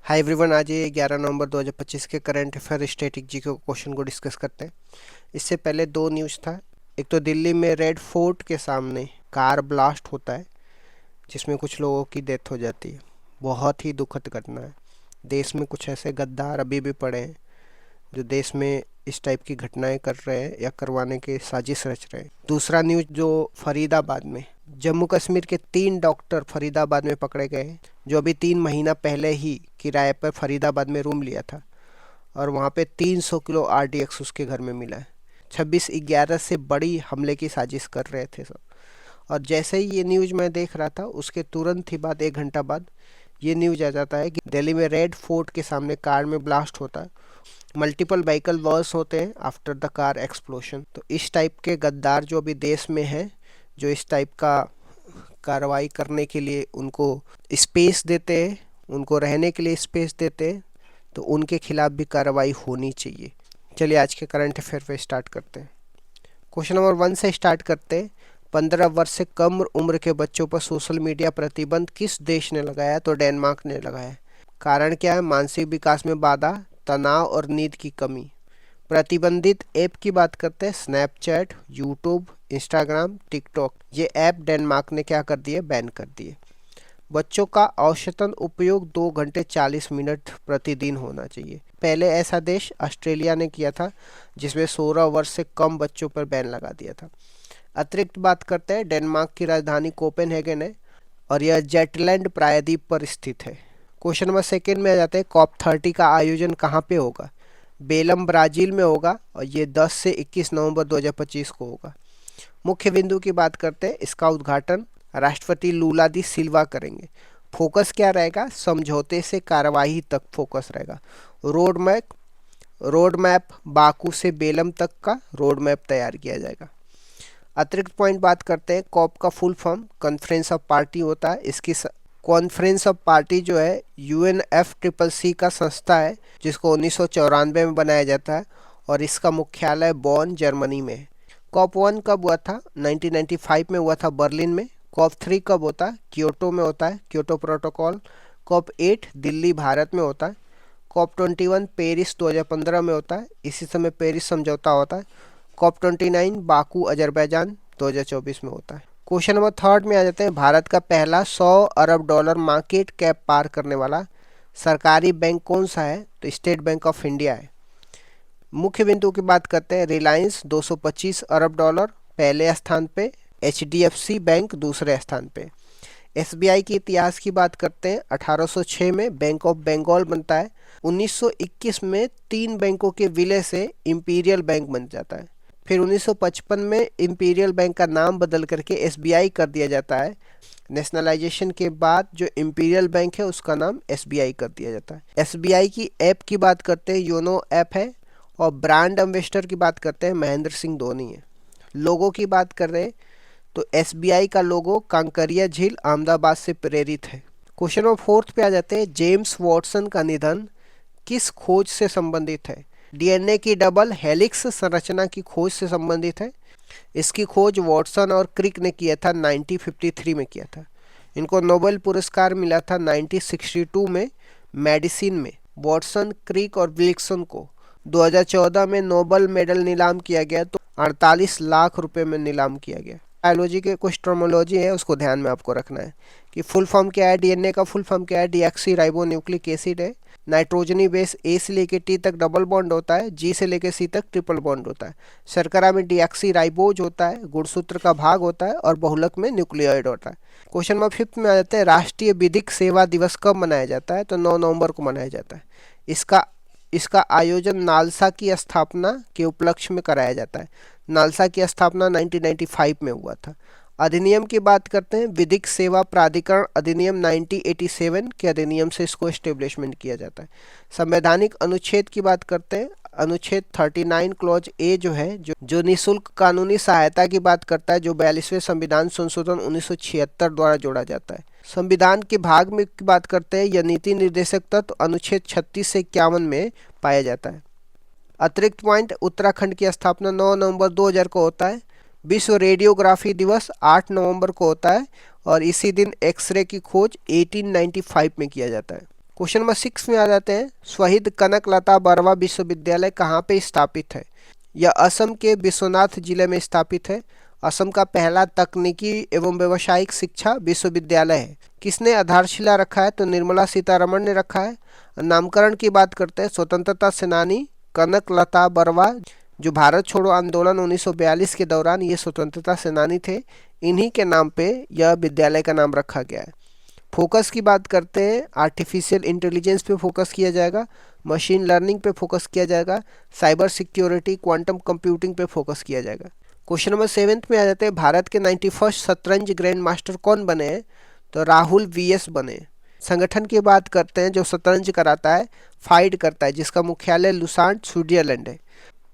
Hi everyone, आज ये 11 नवंबर 2025 के करंट अफेयर स्टैटिक जी के क्वेश्चन को डिस्कस करते हैं। इससे पहले दो न्यूज़ था। एक तो दिल्ली में रेड फोर्ट के सामने कार ब्लास्ट होता है जिसमें कुछ लोगों की डेथ हो जाती है। बहुत ही दुखद घटना है। देश में कुछ ऐसे गद्दार अभी भी पड़े हैं जो देश में इस टाइप की घटनाएं कर रहे हैं या करवाने की साजिश रच रहे हैं। दूसरा न्यूज़ जो फरीदाबाद में जम्मू कश्मीर के 3 डॉक्टर फरीदाबाद में पकड़े गए हैं जो अभी 3 महीना पहले ही किराए पर फरीदाबाद में रूम लिया था और वहाँ पे 300 किलो RDX उसके घर में मिला है। 26/11 से बड़ी हमले की साजिश कर रहे थे सब। और जैसे ही ये न्यूज़ मैं देख रहा था उसके तुरंत ही बाद 1 घंटा बाद ये न्यूज़ आ जाता है कि दिल्ली में रेड फोर्ट के सामने कार में ब्लास्ट होता है। मल्टीपल व्हीकल लॉस होते हैं आफ्टर द कार एक्सप्लोशन। तो इस टाइप के गद्दार जो अभी देश में हैं, जो इस टाइप का कार्रवाई करने के लिए उनको स्पेस देते हैं, उनको रहने के लिए स्पेस देते हैं, तो उनके खिलाफ भी कार्रवाई होनी चाहिए। चलिए आज के करंट अफेयर पे स्टार्ट करते हैं। क्वेश्चन नंबर 1 से स्टार्ट करते हैं। 15 वर्ष से कम उम्र के बच्चों पर सोशल मीडिया प्रतिबंध किस देश ने लगाया? तो डेनमार्क ने लगाया। कारण क्या है? मानसिक विकास में बाधा, तनाव और नींद की कमी। प्रतिबंधित ऐप की बात करते हैं। स्नैपचैट, यूट्यूब, इंस्टाग्राम, टिकटॉक, ये ऐप डेनमार्क ने क्या कर दिए? बैन कर दिए। बच्चों का औसतन उपयोग 2 घंटे 40 मिनट प्रतिदिन होना चाहिए। पहले ऐसा देश ऑस्ट्रेलिया ने किया था जिसमें 16 वर्ष से कम बच्चों पर बैन लगा दिया था। अतिरिक्त बात करते हैं। डेनमार्क की राजधानी कोपेनहेगन है और यह जेटलैंड प्रायद्वीप पर स्थित है। क्वेश्चन नंबर 2 में आ जाते हैं। COP30 का आयोजन कहाँ पे होगा? बेलम, ब्राज़ील में होगा और ये 10 से 21 नवंबर 2025 को होगा। मुख्य बिंदु की बात करते हैं। इसका उद्घाटन राष्ट्रपति लूला दी सिल्वा करेंगे। फोकस क्या रहेगा? समझौते से कार्यवाही तक फोकस रहेगा। रोड मैप बाकू से बेलम तक का रोड मैप तैयार किया जाएगा। अतिरिक्त पॉइंट बात करते हैं। कॉप का full form conference of party होता है। इसकी कॉन्फ्रेंस ऑफ पार्टी जो है UNFCCC का संस्था है जिसको 1994 में बनाया जाता है और इसका मुख्यालय बॉन, जर्मनी में है। COP1 कब हुआ था? 1995 में हुआ था बर्लिन में। COP3 कब होता है? क्योटो में होता है, Kyoto protocol. COP8 Delhi, Bharat में होता है। COP21 पेरिस 2015 में होता है, इसी समय पेरिस समझौता होता है। COP29 बाकू, अजरबैजान 2024 में होता है। क्वेश्चन नंबर 3 में आ जाते हैं। भारत का पहला $100 अरब मार्केट कैप पार करने वाला सरकारी बैंक कौन सा है? तो स्टेट बैंक ऑफ इंडिया है। मुख्य बिंदु की बात करते हैं। रिलायंस $225 अरब पहले स्थान पे, HDFC बैंक दूसरे स्थान पे। SBI के इतिहास की बात करते हैं। 1806 में बैंक ऑफ बंगाल बनता है। 1921 में 3 बैंकों के विलय से इंपीरियल बैंक बन जाता है। फिर 1955 में इंपीरियल बैंक का नाम बदल करके SBI कर दिया जाता है। नेशनलाइजेशन के बाद जो इंपीरियल बैंक है उसका नाम SBI कर दिया जाता है। SBI की ऐप की बात करते हैं। योनो ऐप है। और ब्रांड एम्बेसडर की बात करते हैं। महेंद्र सिंह धोनी है। लोगों की बात कर रहे हैं तो SBI का लोगो कांकरिया झील, अहमदाबाद से प्रेरित है। क्वेश्चन नंबर 4 पे आ जाते हैं। जेम्स वॉटसन का निधन किस खोज से संबंधित है? DNA की डबल हेलिक्स संरचना की खोज से संबंधित है। इसकी खोज वॉटसन और क्रिक ने किया था, 1953 में किया था। इनको नोबेल पुरस्कार मिला था 1962 में मेडिसिन में। वॉटसन, क्रिक और विल्सन को 2014 में नोबेल मेडल नीलाम किया गया, तो 48 लाख रुपए में नीलाम किया गया। बायोलॉजी के कुछ टर्मोलॉजी है उसको ध्यान में आपको रखना है कि फुल फॉर्म क्या है। DNA का फुल फॉर्म क्या है? डीऑक्सी राइबो न्यूक्लिक एसिड है। नाइट्रोजनी बेस A से लेके T तक डबल बॉन्ड होता है, G से लेके C तक ट्रिपल बॉन्ड होता है। शर्करा में डीऑक्सी राइबोज होता है, गुणसूत्र का भाग होता है और बहुलक में न्यूक्लियोइड होता है। क्वेश्चन नंबर 5 में आ जाते हैं। राष्ट्रीय विधिक सेवा दिवस कब मनाया जाता है? तो 9 नवंबर को मनाया जाता है। इसका आयोजन नालसा की स्थापना के उपलक्ष्य में कराया जाता है। नालसा की स्थापना 1995 में हुआ था। अधिनियम की बात करते हैं। विधिक सेवा प्राधिकरण अधिनियम 1987 के अधिनियम से इसको एस्टेब्लिशमेंट किया जाता है। संवैधानिक अनुच्छेद की बात करते हैं। अनुच्छेद 39 क्लॉज A जो है, जो निःशुल्क कानूनी सहायता की बात करता है, जो 42वें संविधान संशोधन 1976 द्वारा जोड़ा जाता है। संविधान के भाग में की बात करते हैं। यह नीति निर्देशक तत्व अनुच्छेद 36 से 51 में पाया जाता है। अतिरिक्त पॉइंट। उत्तराखंड की स्थापना 9 नवंबर 2000 को होता है। विश्व रेडियोग्राफी दिवस 8 नवंबर को होता है और इसी दिन एक्सरे की खोज 1895 में किया जाता है। क्वेश्चन नंबर 6 में आ जाते हैं, शहीद कनकलता बरवा विश्वविद्यालय कहाँ पे स्थापित है? यह असम के विश्वनाथ जिले में स्थापित है। असम का पहला तकनीकी एवं व्यावसायिक शिक्षा विश्वविद्यालय है। किसने आधारशिला रखा है? तो निर्मला सीतारमण ने रखा है। नामकरण की बात करते हैं, स्वतंत्रता सेनानी कनकलता बरवा, जो भारत छोड़ो आंदोलन 1942 के दौरान ये स्वतंत्रता सेनानी थे, इन्हीं के नाम पे यह विद्यालय का नाम रखा गया है। फोकस की बात करते हैं, आर्टिफिशियल इंटेलिजेंस पे फोकस किया जाएगा, मशीन लर्निंग पे फोकस किया जाएगा, साइबर सिक्योरिटी, क्वांटम कंप्यूटिंग पे फोकस किया जाएगा। क्वेश्चन नंबर 7 में आ जाते हैं, भारत के 91st शतरंज ग्रैंड मास्टर कौन बने हैं? तो राहुल वीएस बने। संगठन की बात करते हैं जो शतरंज कराता है, फाइड करता है, जिसका मुख्यालय लुसान स्विट्जरलैंड है।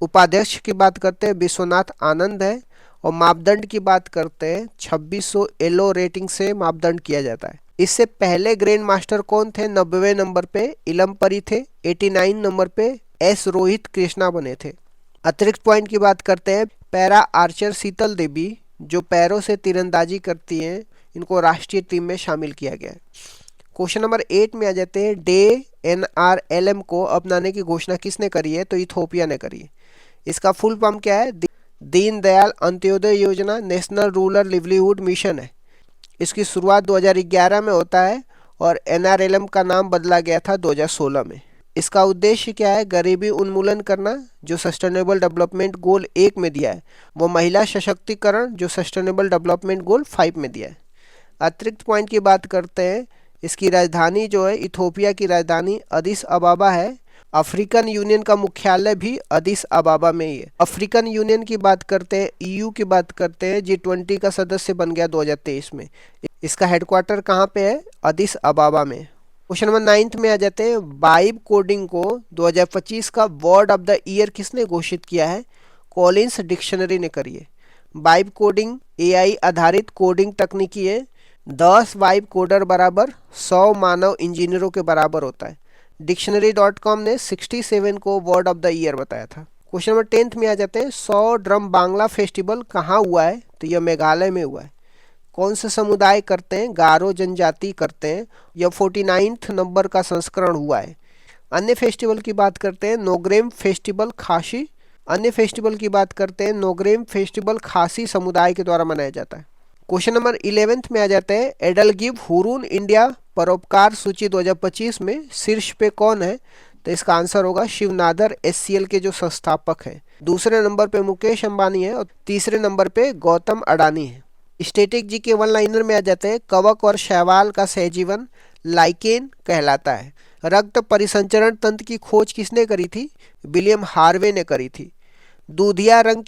उपाध्यक्ष की बात करते हैं विश्वनाथ आनंद है। और मापदंड की बात करते हैं 2600 एलो रेटिंग से मापदंड किया जाता है। इससे पहले ग्रैंड मास्टर कौन थे? 90वें नंबर पे इलमपरी थे। 89 नंबर पे एस रोहित कृष्णा बने थे। अतिरिक्त पॉइंट की बात करते हैं, पैरा आर्चर शीतल देवी जो पैरों से तीरंदाजी करती हैं, इनको राष्ट्रीय टीम में शामिल किया गया है। क्वेश्चन नंबर 8 में आ जाते हैं, डे NRLM को अपनाने की घोषणा किसने करी है? तो इथोपिया ने करी है। इसका फुल फॉर्म क्या है? दीनदयाल अंत्योदय योजना, नेशनल रूरल लिवलीहुड मिशन है। इसकी शुरुआत 2011 में होता है और NRLM का नाम बदला गया था 2016 में। इसका उद्देश्य क्या है? गरीबी उन्मूलन करना, जो सस्टेनेबल डेवलपमेंट गोल 1 में दिया है, वो महिला सशक्तिकरण, जो सस्टेनेबल डेवलपमेंट गोल 5 में दिया है। अतिरिक्त पॉइंट की बात करते हैं, इसकी राजधानी जो है, इथोपिया की राजधानी अदिस अबाबा है। अफ्रीकन यूनियन का मुख्यालय भी अदिस अबाबा में ही है। अफ्रीकन यूनियन की बात करते हैं, EU की बात करते हैं, G20 का सदस्य बन गया 2023 में। इसका हेडक्वार्टर कहाँ पे है? अदिस अबाबा में। क्वेश्चन नंबर 9 में आ जाते हैं, वाइब कोडिंग को 2025 का वर्ड ऑफ द ईयर किसने घोषित किया है? कॉलिंस डिक्शनरी ने करी है। वाइब कोडिंग AI आधारित कोडिंग तकनीकी है। 10 वाइब कोडर बराबर 100 मानव इंजीनियरों के बराबर होता है। Dictionary.com ने 67 को वर्ड ऑफ द ईयर बताया था। क्वेश्चन नंबर 10 में आ जाते हैं, 100 ड्रम बांग्ला फेस्टिवल कहाँ हुआ है? तो यह मेघालय में हुआ है। कौन से समुदाय करते हैं? गारो जनजाति करते हैं। यह 49th नंबर का संस्करण हुआ है। अन्य फेस्टिवल की बात करते हैं, नोग्रेम फेस्टिवल खासी। अन्य फेस्टिवल की बात करते हैं, नोग्रेम फेस्टिवल खासी समुदाय के द्वारा मनाया जाता है। क्वेश्चन नंबर 11 में आ जाते हैं, एडलगिव हुरून इंडिया परोपकार सूची 2025 में शीर्ष पे कौन है? तो इसका आंसर होगा शिवनादर SCL के जो संस्थापक हैं। दूसरे नंबर पे मुकेश अंबानी है और तीसरे नंबर पे गौतम अडानी है। स्टैटिक जी के वन लाइनर में आ जाते हैं, कवक और शैवाल का सहजीवन लाइकेन कहलाता है। रक्त परिसंचरण तंत्र की खोज किसने करी थी? विलियम हार्वे ने करी थी। दूधिया रंग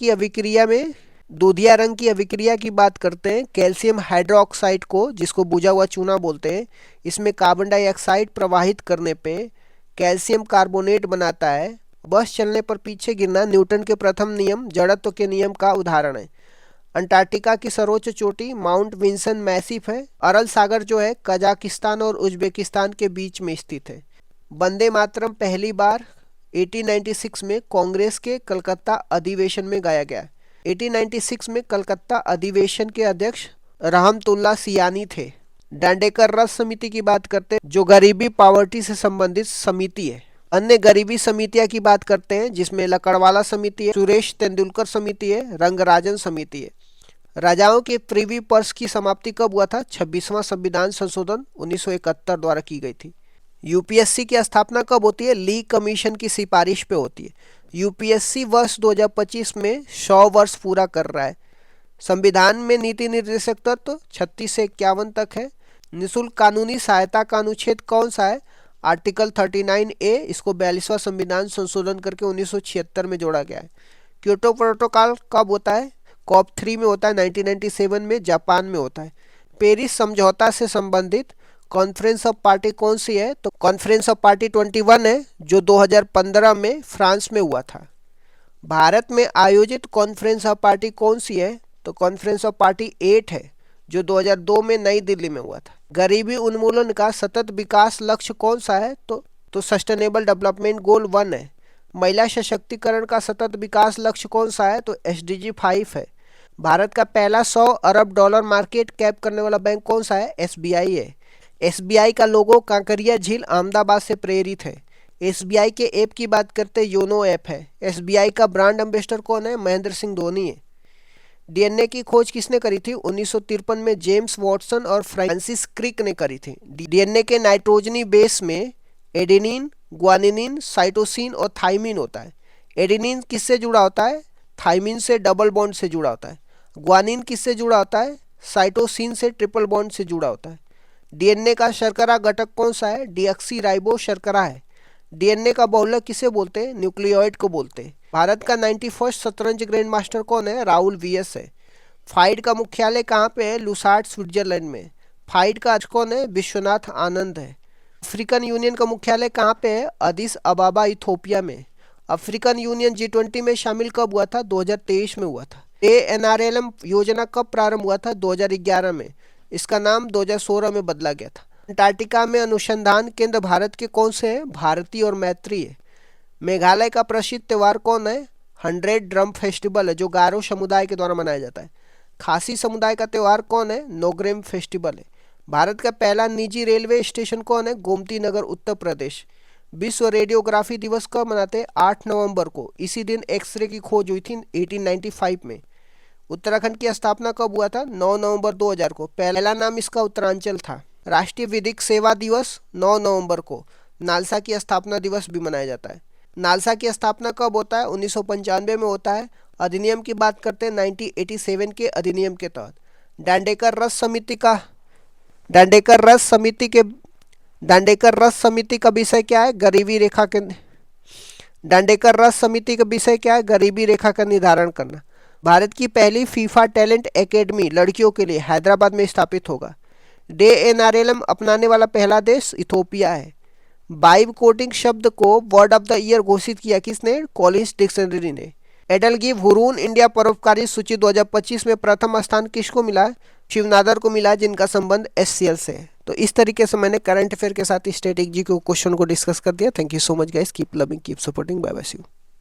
की अभिक्रिया की बात करते हैं, कैल्शियम हाइड्रोक्साइड को, जिसको बुझा हुआ चूना बोलते हैं, इसमें कार्बन डाइऑक्साइड प्रवाहित करने पे कैल्शियम कार्बोनेट बनाता है। बस चलने पर पीछे गिरना न्यूटन के प्रथम नियम, जड़त्व के नियम का उदाहरण है। अंटार्कटिका की सर्वोच्च चोटी माउंट विंसन मैसिफ है। अरल सागर जो है कजाकिस्तान और उज्बेकिस्तान के बीच में स्थित है। वंदे मातरम पहली बार 1896 में कांग्रेस के कलकत्ता अधिवेशन में गाया गया। 1896 में कलकत्ता अधिवेशन के अध्यक्ष रहमतुल्ला सियानी थे। डांडेकर रस समिति की बात करते हैं, जो गरीबी पावर्टी से संबंधित समिति है। अन्य गरीबी समितियां की बात करते हैं, जिसमें लकड़वाला समिति है, सुरेश तेंदुलकर समिति है, रंगराजन समिति है। राजाओं के प्रीवी पर्स की समाप्ति कब हुआ था? 26वां संविधान संशोधन 1971 द्वारा की गई थी। यूपीएससी की स्थापना कब होती है? ली कमीशन की सिफारिश पे होती है। यूपीएससी वर्ष 2025 में 100 वर्ष पूरा कर रहा है। संविधान में नीति निर्देशक तत्व 36 से 51 तक है। निःशुल्क कानूनी सहायता का अनुच्छेद कौन सा है? Article 39A। इसको 42वां संविधान संशोधन करके 1976 में जोड़ा गया है। क्योटो प्रोटोकॉल कब होता है? COP3 में होता है, 1997 में जापान में होता है। पेरिस समझौता से संबंधित कॉन्फ्रेंस ऑफ पार्टी कौन सी है? तो कॉन्फ्रेंस ऑफ पार्टी 21 है, जो 2015 में फ्रांस में हुआ था। भारत में आयोजित कॉन्फ्रेंस ऑफ पार्टी कौन सी है? तो कॉन्फ्रेंस ऑफ पार्टी 8 है, जो 2002 में नई दिल्ली में हुआ था। गरीबी उन्मूलन का सतत विकास लक्ष्य कौन सा है? तो सस्टेनेबल डेवलपमेंट गोल 1 है। महिला सशक्तिकरण का सतत विकास लक्ष्य कौन सा है? तो SDG 5 है। भारत का पहला $100 अरब मार्केट कैप करने वाला बैंक कौन सा है? SBI है। एसबीआई का लोगो कांकरिया झील अहमदाबाद से प्रेरित है। एसबीआई के ऐप की बात करते हैं, योनो ऐप है। एसबीआई का ब्रांड एम्बेसडर कौन है? महेंद्र सिंह धोनी है। डीएनए की खोज किसने करी थी? 1953 में जेम्स वॉटसन और फ्रांसिस क्रिक ने करी थी। डीएनए के नाइट्रोजनी बेस में एडेनिन, ग्वानिनिन, साइटोसिन और थाइमिन होता है। एडेनिन किससे जुड़ा होता है? थाइमिन से डबल बॉन्ड से जुड़ा होता है। ग्वानिन किससे जुड़ा होता है? साइटोसिन से ट्रिपल बॉन्ड से जुड़ा होता है। डीएनए का शर्करा घटक कौन सा है? डीऑक्सी शर्करा है। डीएनए का बहुलक किसे बोलते हैं? न्यूक्लियोइड को बोलते हैं। भारत का 91st शतरंज ग्रैंड मास्टर कौन है? राहुल वीएस है। फाइड का मुख्यालय कहाँ पे है? लुसार्ड, स्विट्जरलैंड में। फाइड का अध्यक्ष कौन है? विश्वनाथ आनंद है। अफ्रीकन यूनियन का मुख्यालय कहाँ पे है? अदिस अबाबा, इथोपिया में। अफ्रीकन यूनियन G20 में शामिल कब हुआ था? 2023 में हुआ था। एएनआरएलएम योजना कब प्रारंभ हुआ था? 2011 में। इसका नाम 2016 में बदला गया था। अंटार्कटिका में अनुसंधान केंद्र भारत के कौन से हैं? भारती और मैत्री है। मेघालय का प्रसिद्ध त्योहार कौन है? 100 ड्रम फेस्टिवल है, जो गारो समुदाय के द्वारा मनाया जाता है। खासी समुदाय का त्योहार कौन है? नोग्रेम फेस्टिवल है। भारत का पहला निजी रेलवे स्टेशन कौन है? गोमती नगर, उत्तर प्रदेश। विश्व रेडियोग्राफी दिवस कब मनाते हैं? 8 नवंबर को। इसी दिन एक्सरे की खोज हुई थी 1895 में। उत्तराखंड की स्थापना कब हुआ था? 9 नवंबर 2000 को। पहला नाम इसका उत्तरांचल था। राष्ट्रीय विधिक सेवा दिवस 9 नवंबर को। नालसा की स्थापना दिवस भी मनाया जाता है। नालसा की स्थापना कब होता है? 1995 में होता है। अधिनियम की बात करते हैं 1987 के अधिनियम के तहत। दांडेकर रस समिति का दांडेकर रस समिति के दांडेकर रस समिति का विषय क्या है? गरीबी रेखा के दांडेकर रस समिति का विषय क्या है? गरीबी रेखा का निर्धारण करना। भारत की पहली फीफा टैलेंट एकेडमी लड़कियों के लिए हैदराबाद में स्थापित होगा। डीएनआरएलएम अपनाने वाला पहला देश इथोपिया है। वाइब कोटिंग शब्द को वर्ड ऑफ द ईयर घोषित किया किसने? कॉलिंस डिक्शनरी ने। एडलगिव हुरून इंडिया परोपकारी सूची 2025 में प्रथम स्थान किसको मिला? शिवनादर को मिला, जिनका संबंध एससीएल से है। तो इस तरीके से मैंने करंट अफेयर के साथ स्ट्रेटेजी के क्वेश्चन को डिस्कस कर दिया। Thank you so much guys, keep loving, keep supporting, bye bye, see you.